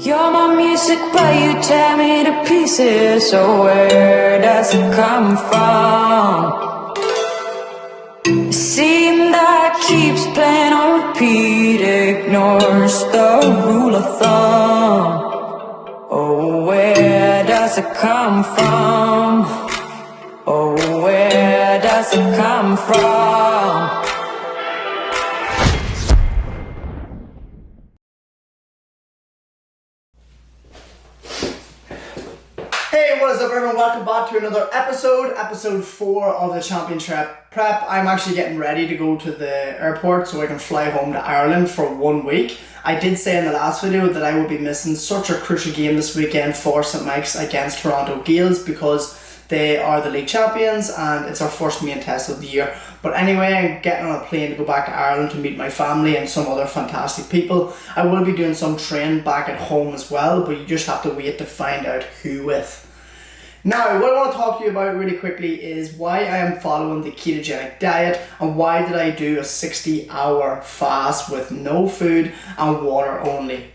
You're my music, but you tear me to pieces. So where does it come from? The scene that keeps playing on repeat ignores the rule of thumb. Oh, where does it come from? Oh, where does it come from? Hey, what is up everyone? Welcome back to another episode 4 of the Championship Prep. I'm actually getting ready to go to the airport so I can fly home to Ireland for 1 week. I did say in the last video that I would be missing such a crucial game this weekend for St. Mike's against Toronto Gales because they are the league champions and it's our first main test of the year. But anyway, I'm getting on a plane to go back to Ireland to meet my family and some other fantastic people. I will be doing some training back at home as well, but you just have to wait to find out who with. Now, what I want to talk to you about really quickly is why I am following the ketogenic diet and why did I do a 60-hour fast with no food and water only.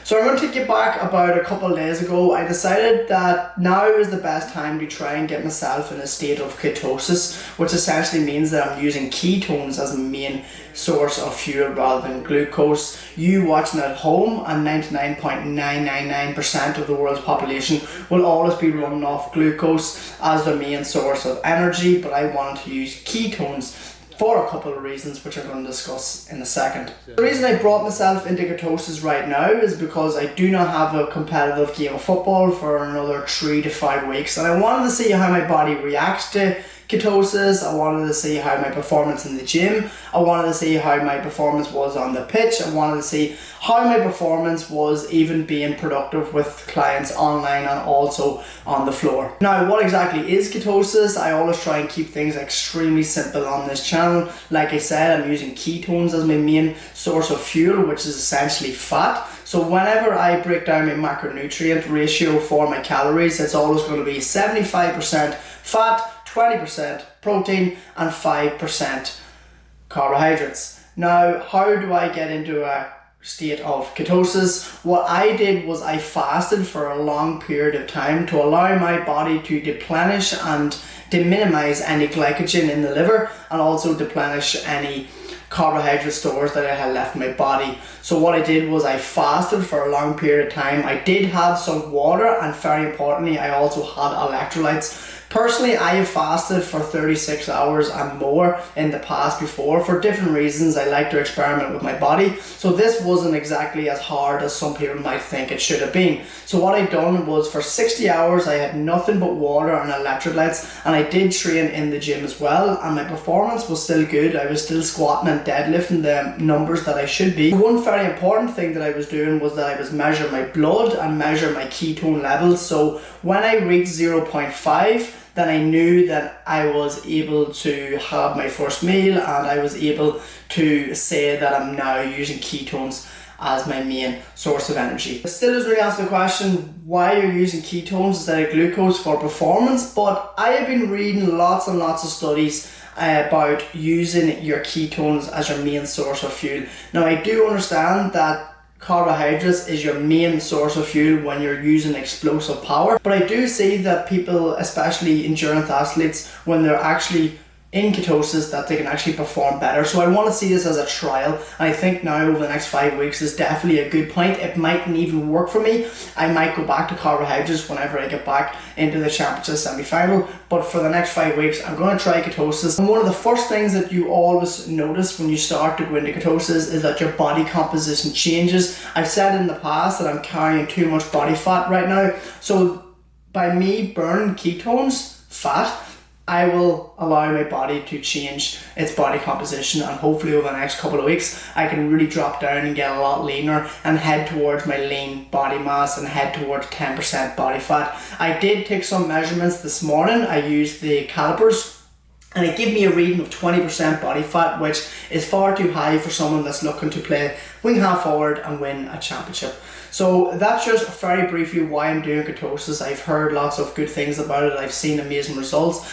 So I'm going to take you back about a couple of days ago. I decided that now is the best time to try and get myself in a state of ketosis, which essentially means that I'm using ketones as a main source of fuel rather than glucose. You watching at home and 99.999% of the world's population will always be running off glucose as their main source of energy, but I wanted to use ketones for a couple of reasons which I'm going to discuss in a second. The reason I brought myself into ketosis right now is because I do not have a competitive game of football for another 3 to 5 weeks, and I wanted to see how my body reacts to ketosis. I wanted to see how my performance in the gym, I wanted to see how my performance was on the pitch, I wanted to see how my performance was even being productive with clients online and also on the floor. Now, what exactly is ketosis? I always try and keep things extremely simple on this channel. Like I said, I'm using ketones as my main source of fuel, which is essentially fat. So whenever I break down my macronutrient ratio for my calories, it's always going to be 75% fat, 20% protein and 5% carbohydrates. Now, how do I get into a state of ketosis? What I did was I fasted for a long period of time to allow my body to deplenish and to minimize any glycogen in the liver and also deplenish any carbohydrate stores that I had left in my body. So what I did was I fasted for a long period of time. I did have some water and very importantly I also had electrolytes. Personally, I have fasted for 36 hours and more in the past before for different reasons. I like to experiment with my body. So this wasn't exactly as hard as some people might think it should have been. So what I done was for 60 hours I had nothing but water and electrolytes, and I did train in the gym as well, and my performance was still good. I was still squatting and deadlifting the numbers that I should be. One very important thing that I was doing was that I was measuring my blood and measuring my ketone levels. So when I reached 0.5, then I knew that I was able to have my first meal and I was able to say that I'm now using ketones as my main source of energy. It still doesn't really answer the question why you're using ketones instead of glucose for performance, but I have been reading lots and lots of studies about using your ketones as your main source of fuel. Now, I do understand that carbohydrates is your main source of fuel when you're using explosive power, but I do see that people, especially endurance athletes, when they're actually in ketosis, that they can actually perform better. So I want to see this as a trial, and I think now over the next 5 weeks is definitely a good point. It mightn't even work for me. I might go back to carbohydrates whenever I get back into the championship semi-final, but for the next 5 weeks I'm going to try ketosis. And one of the first things that you always notice when you start to go into ketosis is that your body composition changes. I've said in the past that I'm carrying too much body fat right now, so by me burning ketones, fat, I will allow my body to change its body composition, and hopefully over the next couple of weeks I can really drop down and get a lot leaner and head towards my lean body mass and head towards 10% body fat. I did take some measurements this morning. I used the calipers and it gave me a reading of 20% body fat, which is far too high for someone that's looking to play swing half forward and win a championship. So that's just very briefly why I'm doing ketosis. I've heard lots of good things about it. I've seen amazing results.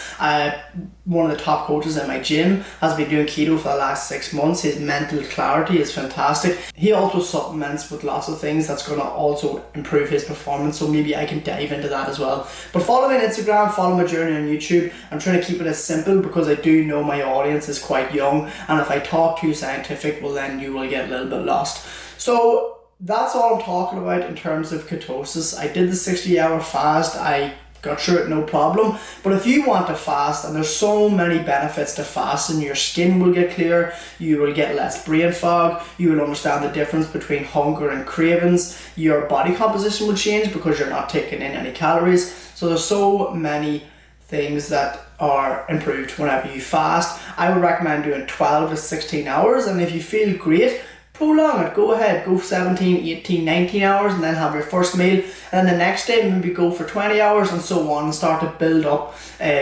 One of the top coaches in my gym has been doing keto for the last 6 months. His mental clarity is fantastic. He also supplements with lots of things that's going to also improve his performance, so maybe I can dive into that as well. But follow me on Instagram, follow my journey on YouTube. I'm trying to keep it as simple because I do know my audience is quite young, and if I talk too scientific, well then you will get a little bit lost. So that's all I'm talking about in terms of ketosis. I did the 60-hour fast. I got through it no problem. But if you want to fast, and there's so many benefits to fasting, your skin will get clear, you will get less brain fog, you will understand the difference between hunger and cravings, your body composition will change because you're not taking in any calories. So there's so many things that are improved whenever you fast. I would recommend doing 12 to 16 hours, and if you feel great, prolong it. Go ahead, go 17, 18, 19 hours and then have your first meal, and then the next day maybe go for 20 hours and so on, and start to build up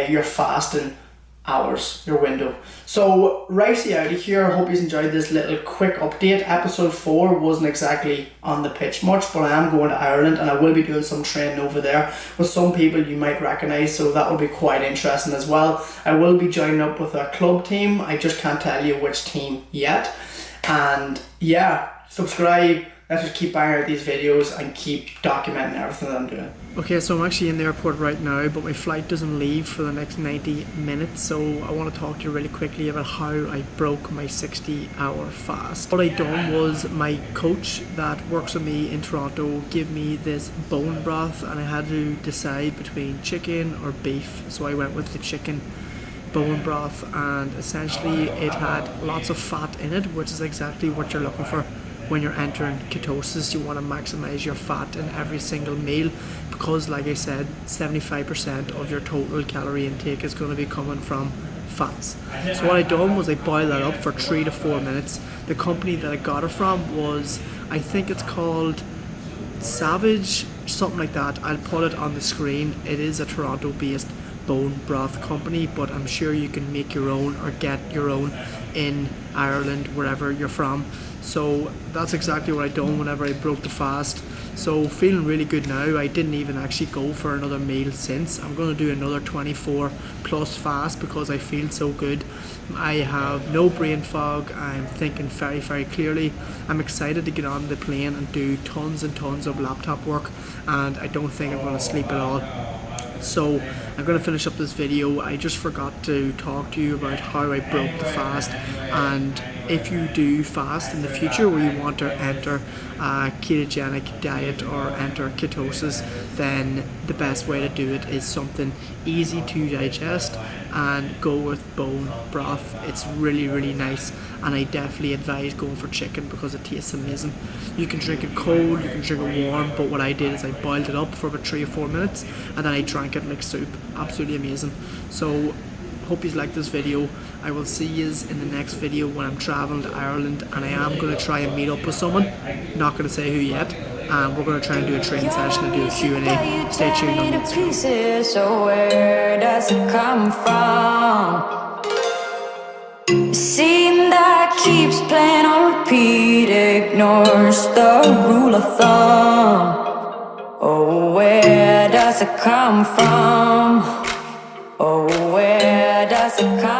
your fasting hours, your window. So righty out of here. I hope you enjoyed this little quick update. Episode 4 wasn't exactly on the pitch much, but I am going to Ireland and I will be doing some training over there with some people you might recognise, so that will be quite interesting as well. I will be joining up with a club team. I just can't tell you which team yet. And yeah, subscribe. Let's just keep banging out these videos and keep documenting everything that I'm doing. Okay, so I'm actually in the airport right now, but my flight doesn't leave for the next 90 minutes, so I want to talk to you really quickly about how I broke my 60-hour fast. What I done was, my coach that works with me in Toronto gave me this bone broth, and I had to decide between chicken or beef, so I went with the chicken bone broth, and essentially it had lots of fat in it, which is exactly what you're looking for when you're entering ketosis. You want to maximize your fat in every single meal because, like I said, 75% of your total calorie intake is going to be coming from fats. So what I done was I boiled that up for 3 to 4 minutes. The company that I got it from was, I think it's called Savage, something like that. I'll put it on the screen. It is a Toronto based bone broth company, but I'm sure you can make your own or get your own in Ireland, wherever you're from. So that's exactly what I done whenever I broke the fast. So feeling really good now. I didn't even actually go for another meal since. I'm going to do another 24 plus fast because I feel so good. I have no brain fog. I'm thinking very, very clearly. I'm excited to get on the plane and do tons and tons of laptop work, and I don't think I'm going to sleep at all. So I'm going to finish up this video. I just forgot to talk to you about how I broke the fast, and if you do fast in the future where you want to enter a ketogenic diet or enter ketosis, then the best way to do it is something easy to digest, and go with bone broth. It's really, really nice, and I definitely advise going for chicken because it tastes amazing. You can drink it cold, you can drink it warm, but what I did is I boiled it up for about 3 or 4 minutes and then I drank it like soup. Absolutely amazing. So hope you like this video. I will see you in the next video when I'm traveling to Ireland, and I am going to try and meet up with someone. Not going to say who yet. And we're going to try and do a training session and do a Q&A. Stay tuned on Instagram. So where does it come from? The scene that keeps playing on repeat ignores the rule of thumb. Oh, where does it come from? Oh, where does it come from?